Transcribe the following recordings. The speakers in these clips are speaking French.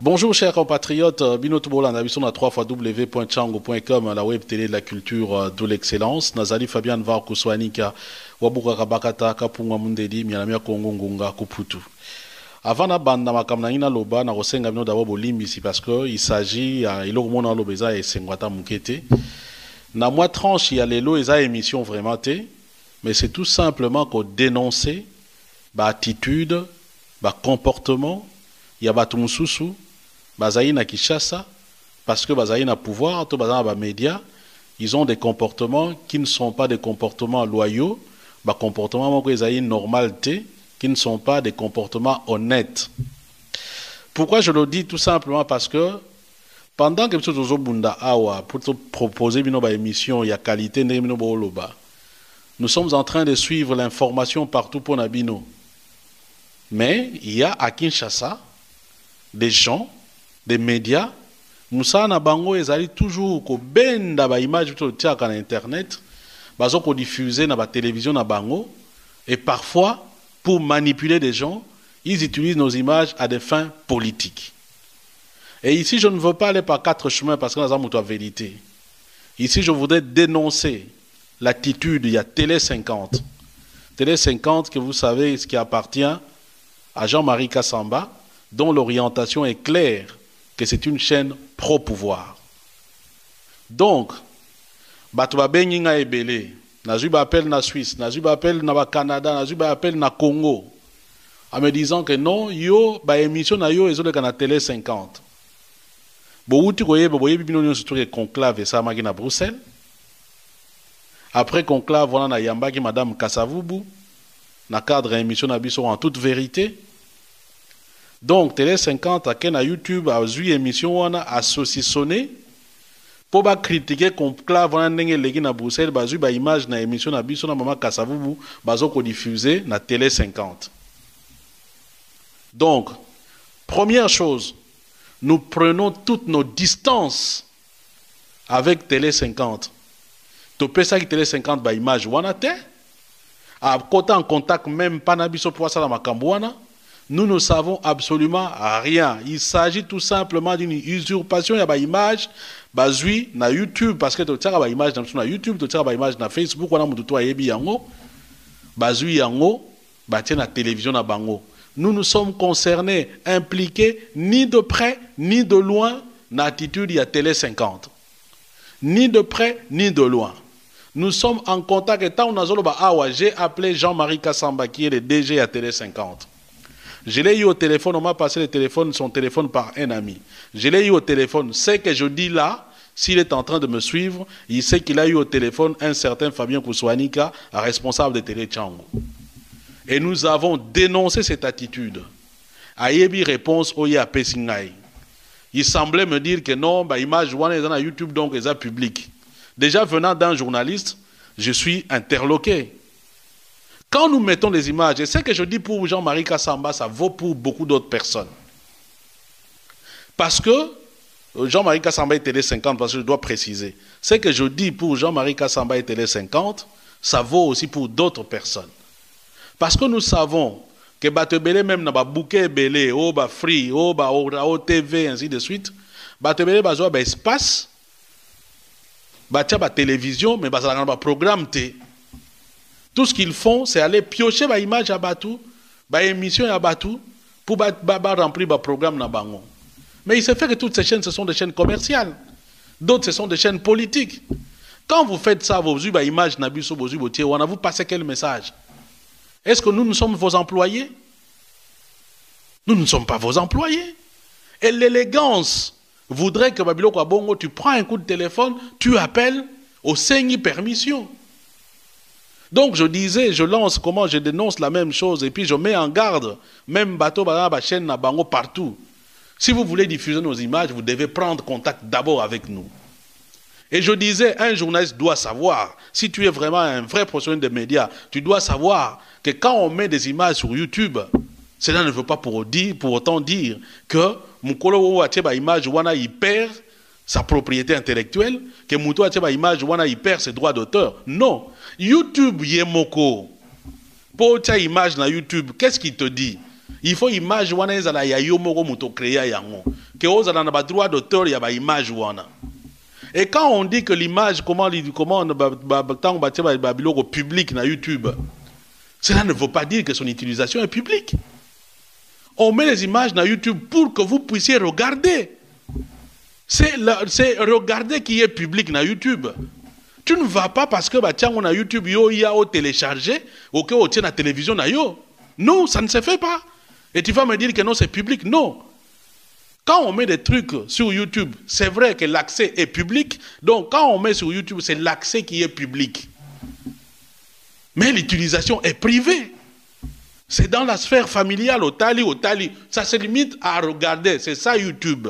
Bonjour chers compatriotes, Binotubola, on a vu sur la 3w.chango.com, la web télé de la culture de l'excellence. Nazali Fabian Var Kuswanika, Wabuka Rabakata, Kapunga Mundedi, Mianamia Kongo Ngunga Kuputu. Avant na banda makamnaina loba na rosenga bino d'abord bolimbisi parce que il s'agit il augmente lobeza et sengwata mukete. Na moi tranche il y a les lots et émission vraiment té, mais c'est tout simplement qu'on dénoncer ba attitude, ba comportement, il y a ba tumususu Bazaï na Kinshasa, parce que Bazaï na pouvoir, tout Bazaï na médias, ils ont des comportements qui ne sont pas des comportements loyaux, des comportements normalité, qui ne sont pas des comportements honnêtes. Pourquoi je le dis? Tout simplement parce que pendant que pour te proposer une émission, il y a qualité, nous sommes en train de suivre l'information partout pour Nabino. Mais il y a à Kinshasa des gens, des médias, Moussa na bango ezali toujours ko benda ba image to tiaka na internet, bazo ko diffuser na ba télévision na bango, et parfois pour manipuler des gens, ils utilisent nos images à des fins politiques. Et ici je ne veux pas aller par quatre chemins parce que nous avons la vérité. Ici je voudrais dénoncer l'attitude, il y a Télé 50. Télé 50 que vous savez ce qui appartient à Jean-Marie Kassamba, dont l'orientation est claire, que c'est une chaîne pro-pouvoir. Donc, Batouba Beninga Ebele, Nazuba appelle na Suisse, Nazuba appelle na Canada, Nazuba appelle na Congo, en me disant que non, yo, ba émission na yo, ezo de kana Télé 50. Boouti koye, boye bibino surtout conclave et ça magi na Bruxelles. Après conclave, voilà na Yambaki Madame Kassavubu, na cadre émission na biso en toute vérité. Donc, Télé 50 à Kena YouTube a eu émission on a associé pour ba critiquer conclave on a n'engé légui na Bruxelles ba eu ba image na émission na biso na Mama Kassavubu bazo ko diffuser na Télé 50. Donc, première chose, nous prenons toutes nos distances avec Télé 50. Tu peux ça que Télé 50 ba image wana te à côté en contact même pas na biso pour ça la makambouana. Nous ne savons absolument rien. Il s'agit tout simplement d'une usurpation. Il y a des images basées sur YouTube. Parce que tu as des images sur YouTube, tu as des images sur Facebook, tu as des images basées sur la télévision. Nous nous sommes concernés, impliqués, ni de près, ni de loin, dans l'attitude de Télé 50. Ni de près, ni de loin. Nous sommes en contact. Et tant j'ai appelé Jean-Marie Kassamba, qui est le DG à Télé 50. Je l'ai eu au téléphone, on m'a passé le téléphone, son téléphone par un ami. Je l'ai eu au téléphone. Ce que je dis là, s'il est en train de me suivre, il sait qu'il a eu au téléphone un certain Fabien Kouswanika, responsable de Télé Tchango. Et nous avons dénoncé cette attitude. Ayebi réponse Oya Pessingaï. Il semblait me dire que non, bah, image wana est dans YouTube donc ils sont public. Déjà venant d'un journaliste, je suis interloqué. Quand nous mettons les images, et ce que je dis pour Jean-Marie Kassamba, ça vaut pour beaucoup d'autres personnes. Parce que Jean-Marie Kassamba est Télé 50, parce que je dois préciser. Ce que je dis pour Jean-Marie Kassamba et Télé 50, ça vaut aussi pour d'autres personnes. Parce que nous savons que Batebele même n'a pas bouquet belé, oh bah free, oh bah OTV, ainsi de suite. Batebele bah zoa bah espace, bah tia bah télévision, mais bah ça n'a pas programme té. Tout ce qu'ils font, c'est aller piocher ma image à Batou, ma émission à Batou, pour remplir le programme na bango. Mais il se fait que toutes ces chaînes, ce sont des chaînes commerciales. D'autres, ce sont des chaînes politiques. Quand vous faites ça, vous avez une image, vous passez quel message? Est-ce que nous sommes vos employés? Nous ne sommes pas vos employés. Et l'élégance voudrait que Babilo Kwabongo, tu prends un coup de téléphone, tu appelles au Seigneur permission. Donc je disais, je lance comment je dénonce la même chose et puis je mets en garde, même bateau, chaîne, bango partout. Si vous voulez diffuser nos images, vous devez prendre contact d'abord avec nous. Et je disais, un journaliste doit savoir, si tu es vraiment un vrai professionnel des médias, tu dois savoir que quand on met des images sur YouTube, cela ne veut pas pour autant dire que Mukolo Wacheba image wana il perd sa propriété intellectuelle, que Mouto Wacheba image wana il perd ses droits d'auteur. Non. YouTube Yemoko. Pour ta image na YouTube, qu'est-ce qu'il te dit? Il faut image wana ezala ya yo moko muto créer yango. que aux a droit d'auteur, il y a une image. Et quand on dit que l'image, comment au public na YouTube, cela ne veut pas dire que son utilisation est publique. On met les images dans YouTube pour que vous puissiez regarder. C'est regarder qui est public dans YouTube. Tu ne vas pas parce que tiens, on a YouTube, il y a téléchargé, ou que on tient la télévision. Non, ça ne se fait pas. Et tu vas me dire que non, c'est public. Non. Quand on met des trucs sur YouTube, c'est vrai que l'accès est public. Donc, quand on met sur YouTube, c'est l'accès qui est public. Mais l'utilisation est privée. C'est dans la sphère familiale, au tali. Ça se limite à regarder. C'est ça YouTube.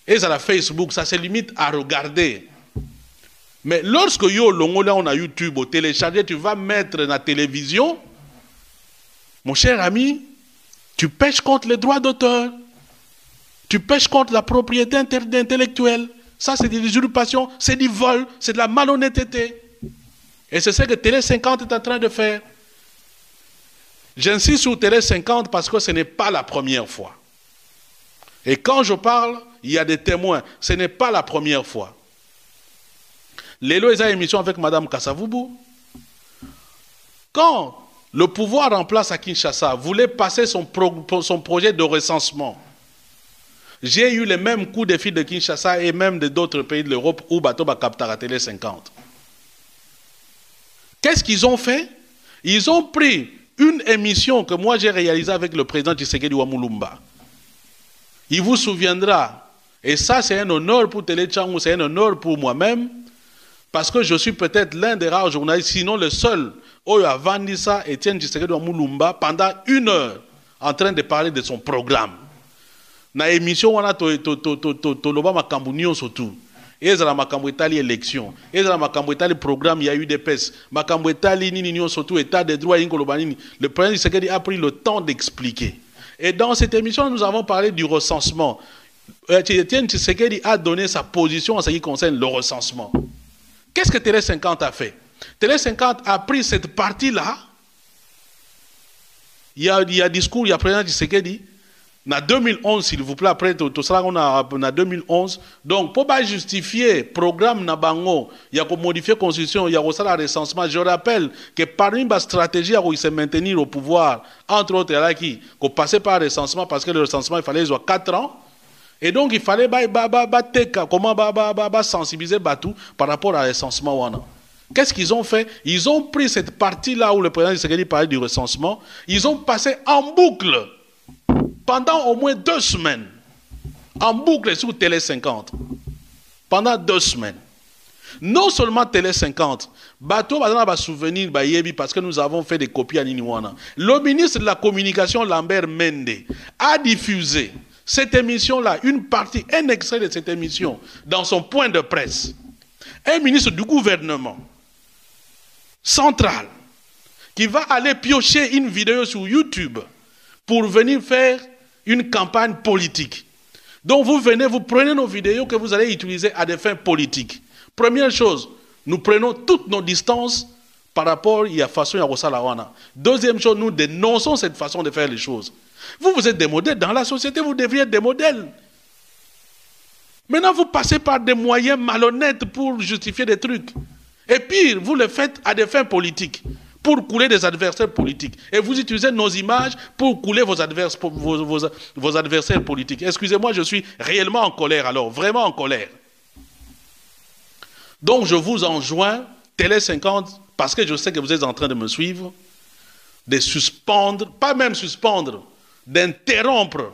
Et ça, la Facebook, ça se limite à regarder. Mais lorsque on a YouTube, au télécharger, tu vas mettre dans la télévision, mon cher ami, tu pêches contre les droits d'auteur. Tu pêches contre la propriété intellectuelle. Ça, c'est de l'usurpation, c'est du vol, c'est de la malhonnêteté. Et c'est ce que Télé 50 est en train de faire. J'insiste sur Télé 50 parce que ce n'est pas la première fois. Et quand je parle, il y a des témoins. Ce n'est pas la première fois. Lélo est à émission avec Mme Kassavoubou. Quand le pouvoir en place à Kinshasa voulait passer son projet de recensement, j'ai eu les mêmes coups de fil de Kinshasa et même d'autres pays de l'Europe où Batoba captera Télé 50. Qu'est-ce qu'ils ont fait? Ils ont pris une émission que moi j'ai réalisée avec le président Tshisekedi Wamulumba. Il vous souviendra, et ça c'est un honneur pour Télé Tchangou, c'est un honneur pour moi-même, parce que je suis peut-être l'un des rares journalistes, sinon le seul, où a vendu ça, Etienne Tshisekedi Wamulumba, pendant 1 heure, en train de parler de son programme. Na émission wana toloba makambu nyonso tout. Ezala makambu etali élection, ezala makambu etali programme, il y a eu des PES, makambu etali nini nyonso tout, état des droits ingoloba nini. Le président Tshisekedi a pris le temps d'expliquer. Et dans cette émission, nous avons parlé du recensement. Etienne Tshisekedi a donné sa position en ce qui concerne le recensement. Qu'est-ce que Télé 50 a fait? Télé 50 a pris cette partie-là. Il y a discours, il y a président Tshisekedi. En 2011, s'il vous plaît, après tout ça, on a en 2011. Donc, pour pas justifier le programme Nabango, il y a modifier la constitution, il y a aussi le recensement. Je rappelle que parmi les stratégies où il se maintenir au pouvoir, entre autres, il y a qui passer par le recensement parce que le recensement, il fallait 4 ans. Et donc, il fallait comment sensibiliser Batou par rapport à recensement. Qu'est-ce qu'ils ont fait? Ils ont pris cette partie-là où le président Tshisekedi parlait du recensement, ils ont passé en boucle pendant au moins 2 semaines, en boucle sur Télé 50, pendant 2 semaines. Non seulement Télé 50, Bateau va souvenir parce que nous avons fait des copies à Niniwana. Le ministre de la Communication, Lambert Mende, a diffusé cette émission-là, une partie, un extrait de cette émission, dans son point de presse. Un ministre du gouvernement central qui va aller piocher une vidéo sur YouTube pour venir faire une campagne politique. Donc vous venez, vous prenez nos vidéos que vous allez utiliser à des fins politiques. Première chose, nous prenons toutes nos distances par rapport à la façon dont ça la. Deuxième chose, nous dénonçons cette façon de faire les choses. Vous êtes des modèles dans la société, vous devriez être des modèles. Maintenant, vous passez par des moyens malhonnêtes pour justifier des trucs. Et pire, vous le faites à des fins politiques, pour couler des adversaires politiques. Et vous utilisez nos images pour couler vos adversaires politiques. Excusez-moi, je suis réellement en colère alors, vraiment en colère. Donc je vous enjoins, Télé 50, parce que je sais que vous êtes en train de me suivre, de suspendre, pas même suspendre, d'interrompre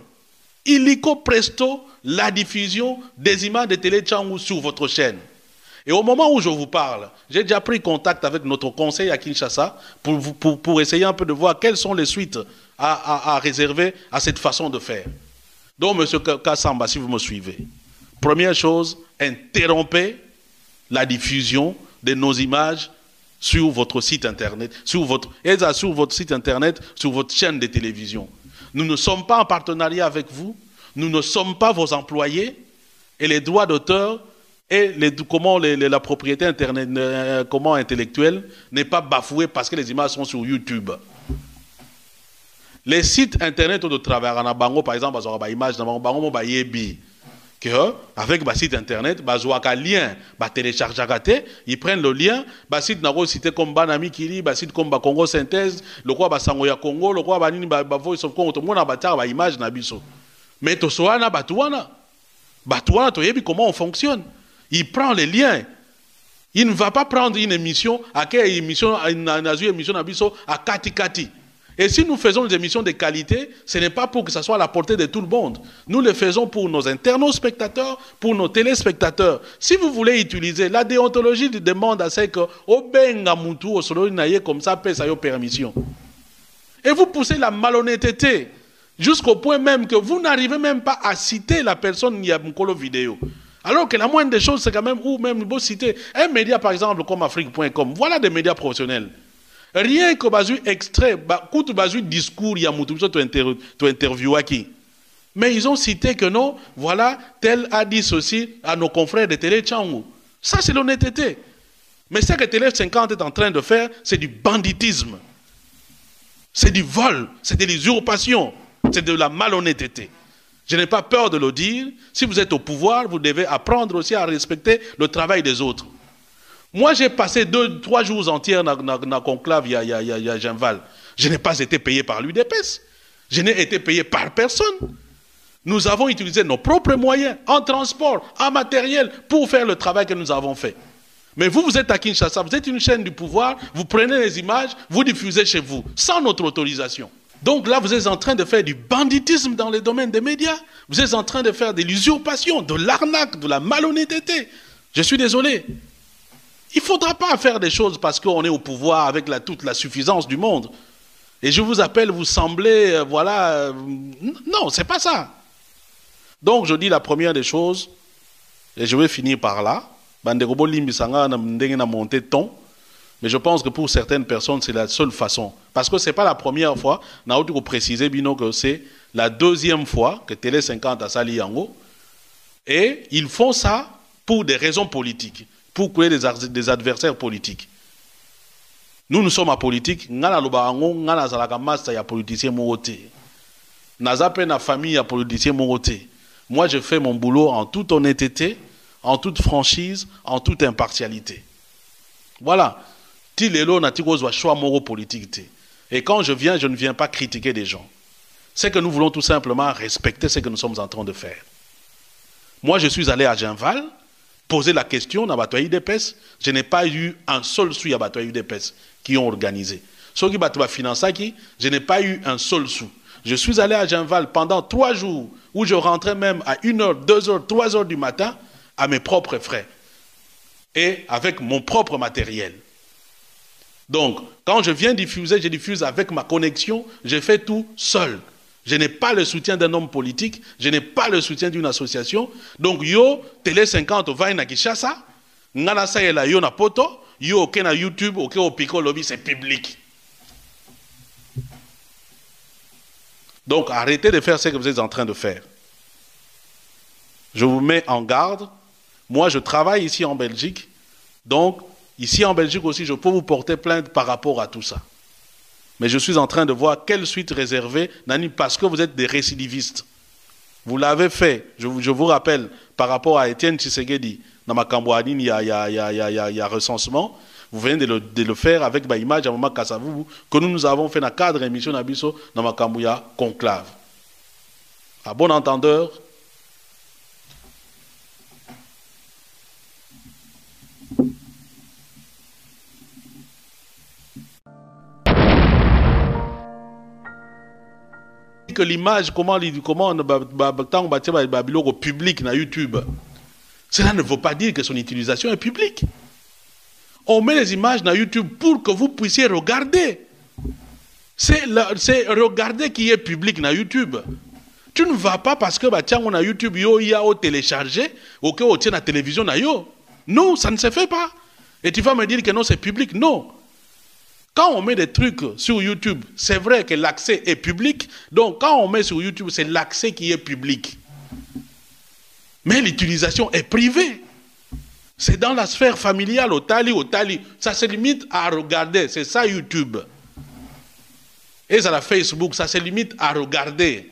illico presto la diffusion des images de Télé Tchangou sur votre chaîne. Et au moment où je vous parle, j'ai déjà pris contact avec notre conseil à Kinshasa pour essayer un peu de voir quelles sont les suites à réserver à cette façon de faire. Donc, M. Kassamba, si vous me suivez, première chose, interrompez la diffusion de nos images sur votre site internet, sur votre site internet, sur votre chaîne de télévision. Nous ne sommes pas en partenariat avec vous, nous ne sommes pas vos employés, et les droits d'auteur et la propriété intellectuelle n'est pas bafouée parce que les images sont sur YouTube. Les sites internet de travail, en bango par exemple, ils ont des images, bango ba yebi. Que avec le site internet, ils ont un lien, ils téléchargent, ils prennent le lien, le site n'a pas cité comme Banami Kili, le site comme Congo Synthèse, le quoi Basangoya Congo, le quoi Banini Voice of Congo, tout le monde a battu une image nabiso. Mais tout ça na batouana, batouana, tu sais comment on fonctionne. Il prend les liens. Il ne va pas prendre une émission, à quelle émission, une émission nabiso à Kati Kati. Et si nous faisons des émissions de qualité, ce n'est pas pour que ça soit à la portée de tout le monde. Nous le faisons pour nos internautes spectateurs, pour nos téléspectateurs. Si vous voulez utiliser, la déontologie demande à ce que Obenga Moutou au solo naye comme ça paie sa permission. Et vous poussez la malhonnêteté jusqu'au point même que vous n'arrivez même pas à citer la personne qui a mon vidéo. Alors que la moindre des choses, c'est quand même, ou même vous citer un média par exemple comme Afrique.com. Voilà des médias professionnels. Rien que basu extrait, coûte basu discours, il y a moutou, tu interviews qui. Mais ils ont cité que non, voilà, tel a dit ceci à nos confrères de Télé Tchangou. Ça, c'est l'honnêteté. Mais ce que Télé 50 est en train de faire, c'est du banditisme. C'est du vol, c'est de l'usurpation, c'est de la malhonnêteté. Je n'ai pas peur de le dire. Si vous êtes au pouvoir, vous devez apprendre aussi à respecter le travail des autres. Moi, j'ai passé 2-3 jours entiers dans le conclave, il y a Genval. Je n'ai pas été payé par l'UDPS. Je n'ai été payé par personne. Nous avons utilisé nos propres moyens, en transport, en matériel, pour faire le travail que nous avons fait. Mais vous, vous êtes à Kinshasa, vous êtes une chaîne du pouvoir, vous prenez les images, vous diffusez chez vous, sans notre autorisation. Donc là, vous êtes en train de faire du banditisme dans les domaines des médias. Vous êtes en train de faire de l'usurpation, de l'arnaque, de la malhonnêteté. Je suis désolé. Il ne faudra pas faire des choses parce qu'on est au pouvoir avec toute la suffisance du monde. Et je vous appelle, vous semblez, voilà... non, ce n'est pas ça. Donc je dis la première des choses, et je vais finir par là. Mais je pense que pour certaines personnes, c'est la seule façon. Parce que ce n'est pas la première fois, on a précisé que c'est la deuxième fois que Télé 50 a sali Yango. Et ils font ça pour des raisons politiques. Pour créer des adversaires politiques. Nous sommes à politique. Nous sommes politicien moroté. Nous sommes na famille à politicien moroté. Moi, je fais mon boulot en toute honnêteté, en toute franchise, en toute impartialité. Voilà. Et quand je viens, je ne viens pas critiquer des gens. C'est que nous voulons tout simplement respecter ce que nous sommes en train de faire. Moi, je suis allé à Genval. Poser la question dans Batoa UDPS, je n'ai pas eu un seul sou à Batoa UDPS qui ont organisé. Ceux qui Batoa financé, je n'ai pas eu un seul sou. Je suis allé à Genval pendant 3 jours où je rentrais même à 1h, 2h, 3h du matin à mes propres frais et avec mon propre matériel. Donc, quand je viens diffuser, je diffuse avec ma connexion, je fais tout seul. Je n'ai pas le soutien d'un homme politique, je n'ai pas le soutien d'une association. Donc, yo, Télé 50, va na Kinshasa, ngana sa yela yo na poto, yo ok na YouTube, ok au Pico Lobby, c'est public. Donc, arrêtez de faire ce que vous êtes en train de faire. Je vous mets en garde. Moi, je travaille ici en Belgique. Donc, ici en Belgique aussi, je peux vous porter plainte par rapport à tout ça. Mais je suis en train de voir quelle suite réserver, Nani, parce que vous êtes des récidivistes. Vous l'avez fait, je vous rappelle, par rapport à Étienne Tshisekedi, dans ma Cambouanine, il y a recensement. Vous venez de le faire avec ma image à Mama Kassavou, que nous avons fait dans le cadre d'émission Nabiso, dans ma Cambouya conclave. À bon entendeur, que l'image, comment au public na YouTube, cela ne veut pas dire que son utilisation est publique. On met les images na YouTube pour que vous puissiez regarder. C'est regarder qui est public na YouTube. Tu ne vas pas parce que on a YouTube yo ya au téléchargé ou que on tient la télévision na yo. Non, ça ne se fait pas. Et tu vas me dire que non, c'est public. Non. Quand on met des trucs sur YouTube, c'est vrai que l'accès est public. Donc, quand on met sur YouTube, c'est l'accès qui est public. Mais l'utilisation est privée. C'est dans la sphère familiale, au tali. Ça se limite à regarder. C'est ça YouTube. Et ça la Facebook, ça se limite à regarder.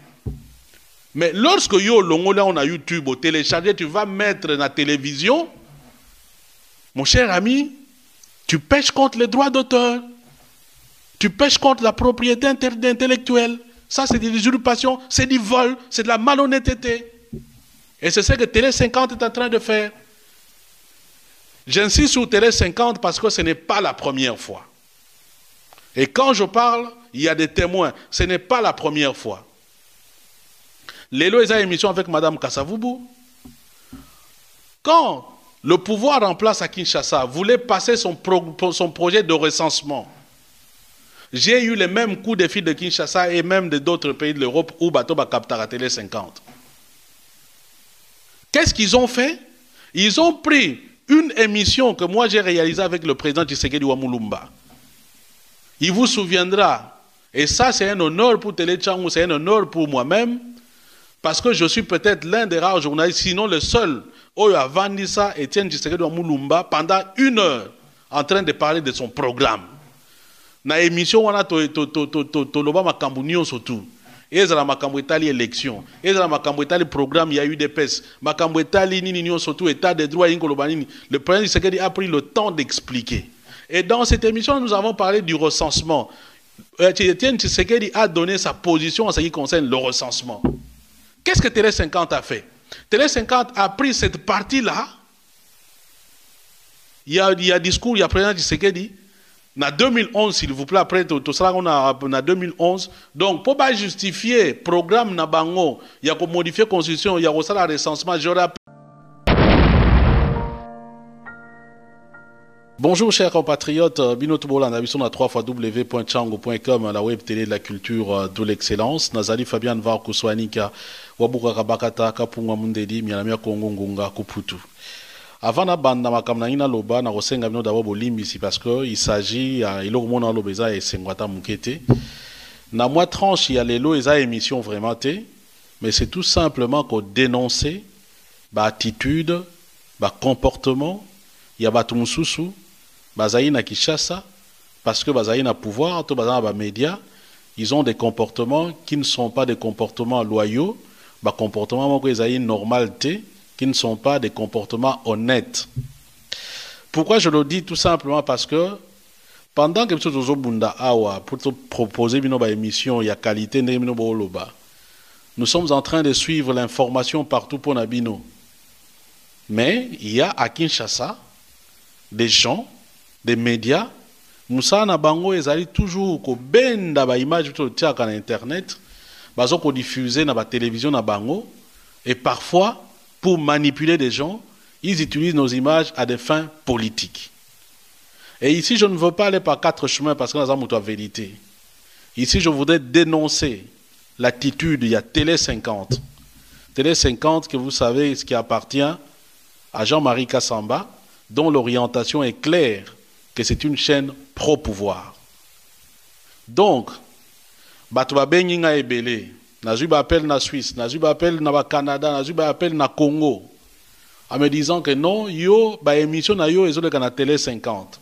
Mais lorsque yo longo là on a YouTube, au télécharger, tu vas mettre dans la télévision, mon cher ami, tu pêches contre les droits d'auteur. Tu pêches contre la propriété intellectuelle. Ça, c'est de l'usurpation, c'est du vol, c'est de la malhonnêteté. Et c'est ce que Télé 50 est en train de faire. J'insiste sur Télé 50 parce que ce n'est pas la première fois. Et quand je parle, il y a des témoins. Ce n'est pas la première fois. Lélo est à émission avec Mme Kasavubu. Quand le pouvoir en place à Kinshasa voulait passer son projet de recensement, j'ai eu les mêmes coups de fil de Kinshasa et même d'autres pays de l'Europe où Bato va capter à Télé 50. Qu'est-ce qu'ils ont fait? Ils ont pris une émission que moi j'ai réalisée avec le président Tshisekedi Wamulumba. Il vous souviendra, et ça c'est un honneur pour Télé Tchangou, c'est un honneur pour moi-même, parce que je suis peut-être l'un des rares journalistes, sinon le seul, où a vendu ça, Étienne Tshisekedi Wamulumba, pendant 1 heure, en train de parler de son programme. Na émission wana to loba makambu nyonso tu ezala makambu etali élection ezala makambu etali programme ya UDPS makambu etali nini nyonso tu état des droits ingo loba nini. Le président Tshisekedi a pris le temps d'expliquer. Et dans cette émission nous avons parlé du recensement. Etienne Tshisekedi a donné sa position en ce qui concerne le recensement. Qu'est-ce que Télé 50 a fait? Télé 50 a pris cette partie là. Il y a discours, il y a président Tshisekedi. En 2011, s'il vous plaît, après tout ça, on a en 2011. Donc, pour pas justifier le programme Nabango, il y a modifier la constitution, il y a aussi le recensement. Je rappelle. Bonjour, chers compatriotes. Binoto Bolanda, nous sommes à www.chango.com, la web télé de la culture de l'excellence. Nazali Fabian Varkouswanika, Wabuka Rabakata, Kapunga Mundedi, Mianamia Kongo Ngunga, Kuputu. Avant na banda makamna ina loba na kosenga bino d'abord bolimbisi parce que il s'agit il augmona lobeza et sengwata mukete na moi tranche il y a lelo eza émission vraiment té mais c'est tout simplement qu'on dénoncer ba attitude ba comportement ya batu mususu bazayi na Kinshasa parce que bazayi na pouvoir to bazana ba médias ils ont des comportements qui ne sont pas des comportements loyaux ba comportement moko ezayi normalité qui ne sont pas des comportements honnêtes. Pourquoi je le dis? Tout simplement parce que pendant que pour te proposer une émission, il y a qualité, nous sommes en train de suivre l'information partout pour Nabino. Mais il y a à Kinshasa des gens, des médias, Moussa Nabango ezali toujours ko benda ba image to tiaka na internet, bazo ko diffuser na ba télévision na bango et parfois pour manipuler des gens, ils utilisent nos images à des fins politiques. Et ici, je ne veux pas aller par 4 chemins parce que nous avons la vérité. Ici, je voudrais dénoncer l'attitude, il y a Télé 50. Télé 50, que vous savez, ce qui appartient à Jean-Marie Kassamba, dont l'orientation est claire, que c'est une chaîne pro-pouvoir. Donc, Batouba Beninga Ebele, Nazuba appelle na Suisse, Nazuba appelle na Canada, Nazuba appelle na Congo, en me disant que non, yo, ba émission na yo, ezole kana Télé 50.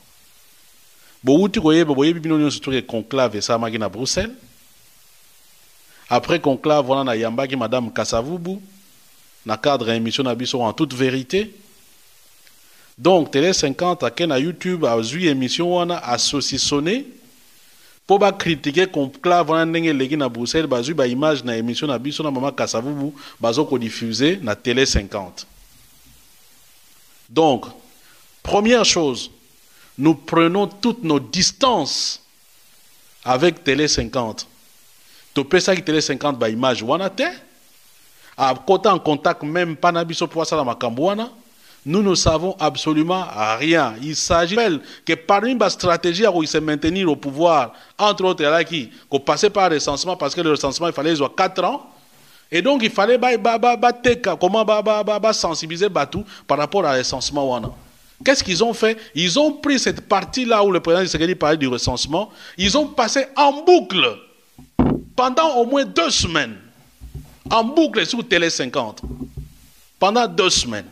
Bouti koye, boye bibino surtout conclave et ça magi na Bruxelles. Après conclave, voilà na yamba ki Madame Kasavubu, na cadre émission na biso en toute vérité. Donc Télé 50 à ken na YouTube a eu émission wana a saucissonné. Pour ba critiquer conclave wana ndenge legi na Bruxelles ba ba image na émission na biso na Mama Kasavubu bazo ko diffuser na Télé 50. Donc première chose, nous prenons toutes nos distances avec Télé 50. Tu peux ça que Télé 50 ba image wana te à côté en contact même pas na biso pour ça la makambo wana. Nous ne savons absolument rien. Il s'agit que parmi les stratégies où il se maintenir au pouvoir, entre autres, il y a qui passer par le recensement, parce que le recensement, il fallait 4 ans. Et donc, il fallait comment sensibiliser Batou par rapport à recensement. Qu'est-ce qu'ils ont fait? Ils ont pris cette partie-là où le président Tshisekedi parlait du recensement. Ils ont passé en boucle pendant au moins 2 semaines. En boucle sur Télé 50. Pendant 2 semaines.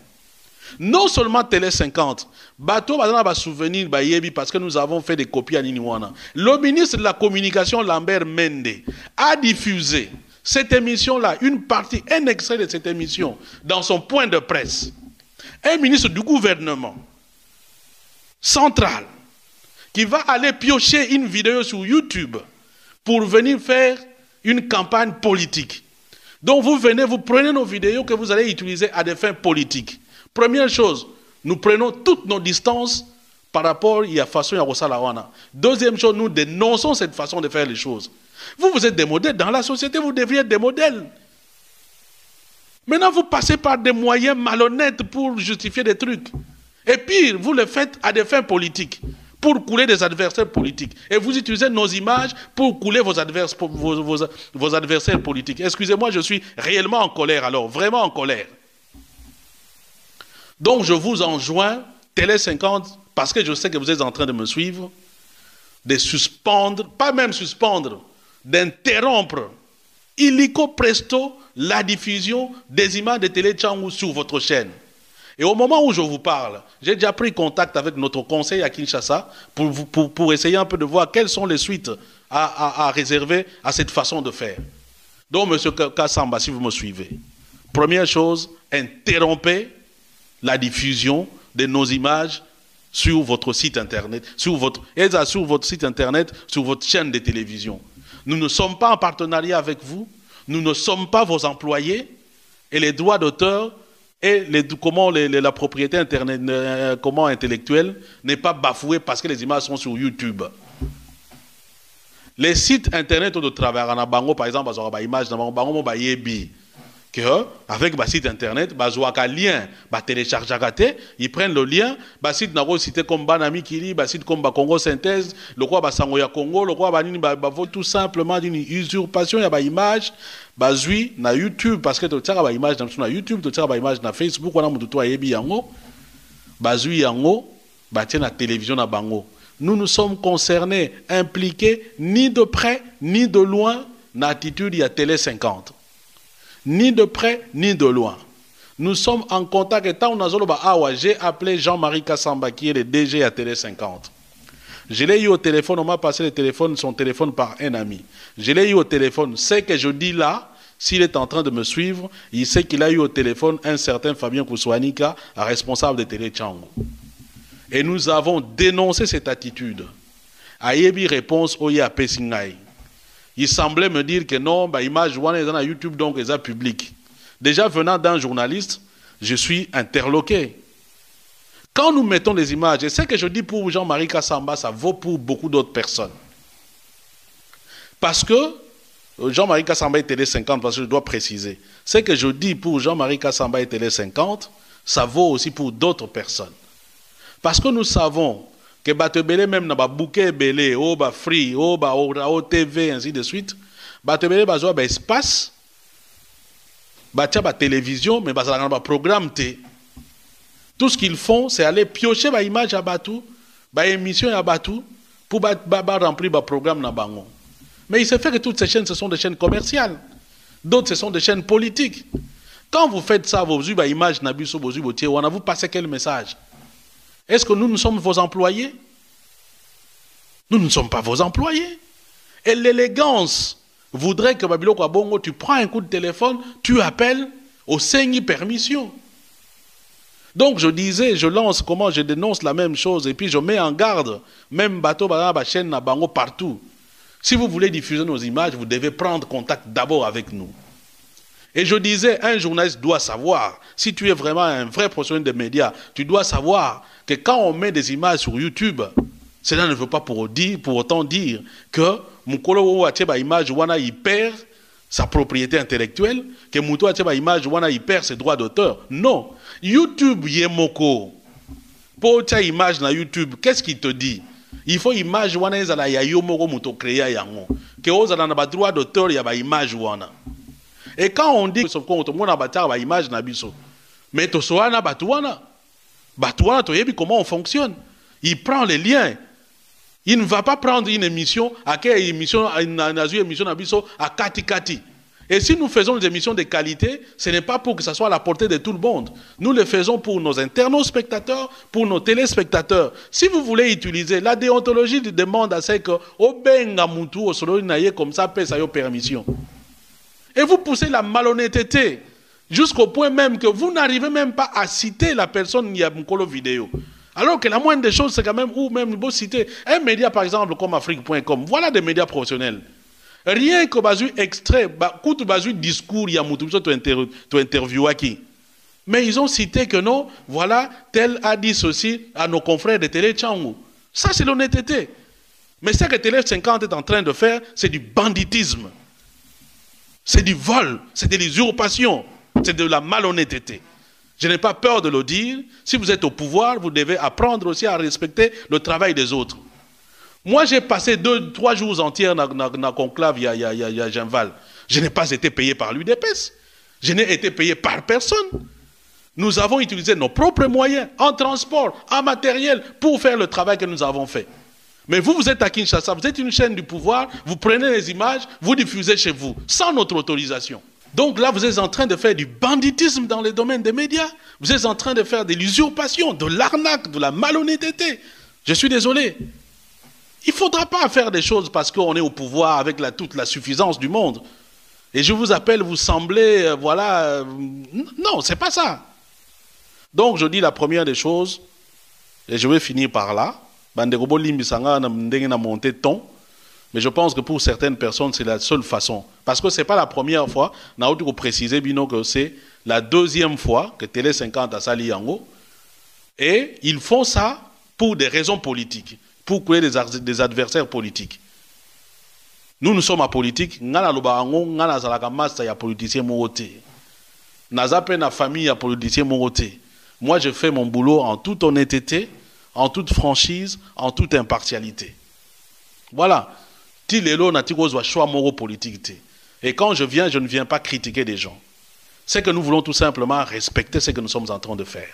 Non seulement Télé 50, bateau va souvenir parce que nous avons fait des copies à Niniwana. Le ministre de la Communication, Lambert Mende, a diffusé cette émission-là, une partie, un extrait de cette émission, dans son point de presse. Un ministre du gouvernement central qui va aller piocher une vidéo sur YouTube pour venir faire une campagne politique. Donc vous venez, vous prenez nos vidéos que vous allez utiliser à des fins politiques. Première chose, nous prenons toutes nos distances par rapport à la façon dont ça la. Deuxième chose, nous dénonçons cette façon de faire les choses. Vous êtes des modèles. Dans la société, vous devriez être des modèles. Maintenant, vous passez par des moyens malhonnêtes pour justifier des trucs. Et pire, vous le faites à des fins politiques, pour couler des adversaires politiques. Et vous utilisez nos images pour couler vos adversaires politiques. Excusez-moi, je suis réellement en colère alors, vraiment en colère. Donc je vous enjoins, Télé 50, parce que je sais que vous êtes en train de me suivre, de suspendre, pas même suspendre, d'interrompre illico presto la diffusion des images de Télé Tchangou sur votre chaîne. Et au moment où je vous parle, j'ai déjà pris contact avec notre conseil à Kinshasa pour essayer un peu de voir quelles sont les suites à réserver à cette façon de faire. Donc, M. Kassamba, si vous me suivez, première chose, interrompez la diffusion de nos images sur votre site internet, sur votre site internet, sur votre chaîne de télévision. Nous ne sommes pas en partenariat avec vous, nous ne sommes pas vos employés, et les droits d'auteur et la propriété intellectuelle n'est pas bafouée parce que les images sont sur YouTube. Les sites internet de travail, par exemple, des images, avec le site internet, un lien, télécharge, ils prennent le lien, le site n'a cité comme Banami Kili, le site comme Congo Synthèse, le roi Sangoya Congo, le roi tout simplement d'une usurpation, il y a des images, basui na YouTube, parce que tu as des images sur YouTube, tu as des images sur Facebook, on a tout à yebi yango, basui yango, batie na télévision na bango. Nous nous sommes concernés, impliqués, ni de près, ni de loin, dans l'attitude de Télé 50. Ni de près, ni de loin. Nous sommes en contact. Et tant j'ai appelé Jean-Marie Kassamba, qui est le DG à Télé 50. Je l'ai eu au téléphone, on m'a passé son téléphone par un ami. Je l'ai eu au téléphone. Ce que je dis là, s'il est en train de me suivre, il sait qu'il a eu au téléphone un certain Fabien Kousouanika, responsable de Télé Tchangou. Et nous avons dénoncé cette attitude. Ayebi réponse Oya Pessingaï. Il semblait me dire que non, l'image est dans YouTube, donc elle est publique. Déjà venant d'un journaliste, je suis interloqué. Quand nous mettons les images, et ce que je dis pour Jean-Marie Kassamba, ça vaut pour beaucoup d'autres personnes. Parce que Jean-Marie Kassamba est Télé 50, parce que je dois préciser. Ce que je dis pour Jean-Marie Kassamba et Télé 50, ça vaut aussi pour d'autres personnes. Parce que nous savons que Batebele même na ba bouquet belé, oh ba free, oh ba TV, ainsi de suite. Batebele bazo ba espace, batia ba télévision, mais bazala ba programme té. Tout ce qu'ils font, c'est aller piocher ba image à Batou, ba émission à Batou, pour remplir ba programme na bango. Mais il se fait que toutes ces chaînes, ce sont des chaînes commerciales. D'autres, ce sont des chaînes politiques. Quand vous faites ça, vos images na biso, vos vous passez quel message? Est-ce que nous sommes vos employés? Nous ne sommes pas vos employés. Et l'élégance voudrait que Babilo Kwabongo, tu prends un coup de téléphone, tu appelles au Seigneur permission. Donc je disais, je lance comment je dénonce la même chose et puis je mets en garde, même bateau, chaîne, bango partout. Si vous voulez diffuser nos images, vous devez prendre contact d'abord avec nous. Et je disais, un journaliste doit savoir, si tu es vraiment un vrai professionnel des médias, tu dois savoir que quand on met des images sur YouTube, cela ne veut pas pour autant dire que Mukolo Acheba image wana il perd sa propriété intellectuelle, que Mouto Acheba image wana il perd ses droits d'auteur. Non. YouTube yemoko. Pour ta image na YouTube, qu'est-ce qu'il te dit? Il faut image wana ezala ya yomoko muto créa yango. Que ozala na ba droit d'auteur ya ba image wana. Et quand on dit que on a bâti une image na biso, mais to soana batouana, to yebi comment on fonctionne. Il prend les liens. Il ne va pas prendre une émission à quelle émission na émission na biso à kati kati. Et si nous faisons des émissions de qualité, ce n'est pas pour que ça soit à la portée de tout le monde. Nous le faisons pour nos internautes spectateurs, pour nos téléspectateurs. Si vous voulez utiliser, la déontologie demande à ce que Obenga Moutou, au solo naye comme ça, paie sa permission. Et vous poussez la malhonnêteté jusqu'au point même que vous n'arrivez même pas à citer la personne qui a une vidéo. Alors que la moindre des choses, c'est quand même, ou même, vous citer un média par exemple comme Afrique.com. Voilà des médias professionnels. Rien que basu extrait, coûte basu discours, il y a Moutou, tu interview qui. Mais ils ont cité que non, voilà, tel a dit ceci à nos confrères de Télé Tchangou. Ça, c'est l'honnêteté. Mais ce que Télé 50 est en train de faire, c'est du banditisme. C'est du vol, c'est de l'usurpation, c'est de la malhonnêteté. Je n'ai pas peur de le dire. Si vous êtes au pouvoir, vous devez apprendre aussi à respecter le travail des autres. Moi, j'ai passé 2-3 jours entiers dans le conclave, il y a Jean-Val. Je n'ai pas été payé par l'UDPS. Je n'ai été payé par personne. Nous avons utilisé nos propres moyens, en transport, en matériel, pour faire le travail que nous avons fait. Mais vous, vous êtes à Kinshasa, vous êtes une chaîne du pouvoir, vous prenez les images, vous diffusez chez vous, sans notre autorisation. Donc là, vous êtes en train de faire du banditisme dans le domaine des médias. Vous êtes en train de faire de l'usurpation, de l'arnaque, de la malhonnêteté. Je suis désolé. Il ne faudra pas faire des choses parce qu'on est au pouvoir avec toute la suffisance du monde. Et je vous appelle, vous semblez, voilà... non, ce n'est pas ça. Donc je dis la première des choses, et je vais finir par là. Banderobo Limbisanga n'a monté ton. Mais je pense que pour certaines personnes, c'est la seule façon. Parce que ce n'est pas la première fois. On a précisé que c'est la deuxième fois que Télé 50 a sali Yango. Et ils font ça pour des raisons politiques. Pour créer des adversaires politiques. Nous sommes à politique. Nous sommes à politicien moroté. Nous sommes à famille à politicien moroté. Moi, je fais mon boulot en toute honnêteté, en toute franchise, en toute impartialité. Voilà. Et quand je viens, je ne viens pas critiquer des gens. C'est que nous voulons tout simplement respecter ce que nous sommes en train de faire.